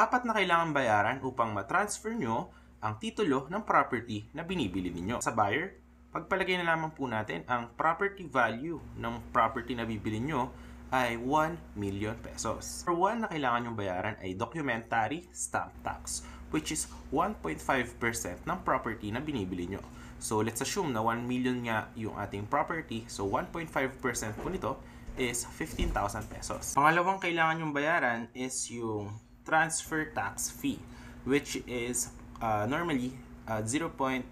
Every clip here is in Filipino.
apat na kailangan bayaran upang matransfer nyo ang titulo ng property na binibili ninyo. Sa buyer, pagpalagay na lamang po natin ang property value ng property na bibili nyo ay 1 million pesos. For one na kailangan nyong bayaran ay documentary stamp tax, which is 1.5% ng property na binibili nyo. So let's assume na 1 million nga yung ating property, so 1.5% po nito is 15,000 pesos. Pangalawang kailangan nyong bayaran is yung transfer tax fee, which is normally 0.5%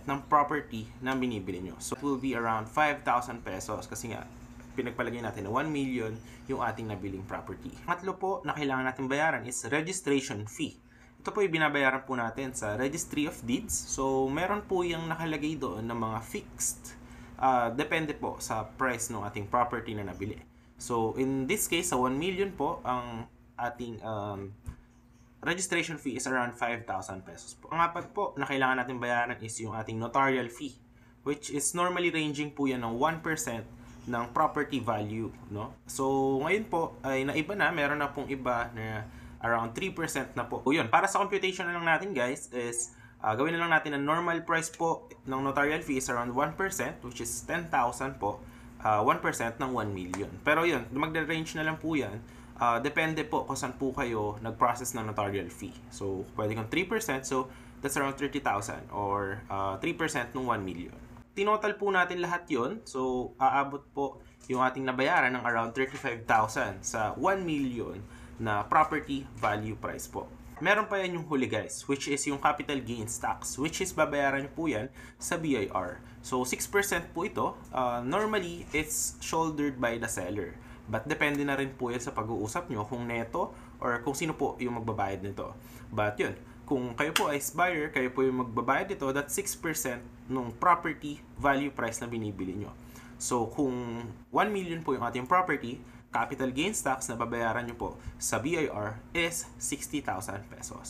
ng property na binibili nyo. So it will be around 5,000 pesos kasi nga pinagpalagay natin na 1 million yung ating nabiling property. Pangatlo po na kailangan natin bayaran is registration fee. Ito po yung binabayaran po natin sa Registry of Deeds. So meron po yung nakalagay doon ng mga fixed. Depende po sa price ng ating property na nabili. So in this case, sa 1 million po, ang ating registration fee is around 5,000 pesos po. Ang apat po na kailangan natin bayaran is yung ating notarial fee, which is normally ranging po yan ng 1% ng property value, no? So ngayon po ay naiba na, meron na pong iba na around 3% na po. O yun, para sa computation na lang natin guys is gawin na lang natin ang normal price po ng notarial fee is around 1%, which is 10,000 po. 1% ng 1 million. Pero yun, magre-range na lang po yan. Depende po kung saan po kayo nag-process ng notarial fee. So pwede kang 3%, so that's around 30,000 or 3% ng 1 million. Tinotal po natin lahat yon. So aabot po yung ating nabayaran ng around 35,000 sa 1 million na property value price po. Meron pa yan yung huli guys, which is yung capital gains tax, which is babayaran nyo po yan sa BIR. So 6% po ito. Normally, it's shouldered by the seller. But depende na rin po yan sa pag-uusap nyo kung neto or kung sino po yung magbabayad nito. But yun, kung kayo po as buyer, kayo po yung magbabayad nito, that's 6% ng property value price na binibili nyo. So kung 1 million po yung ating property, capital gains tax na babayaran nyo po sa BIR is 60,000 pesos.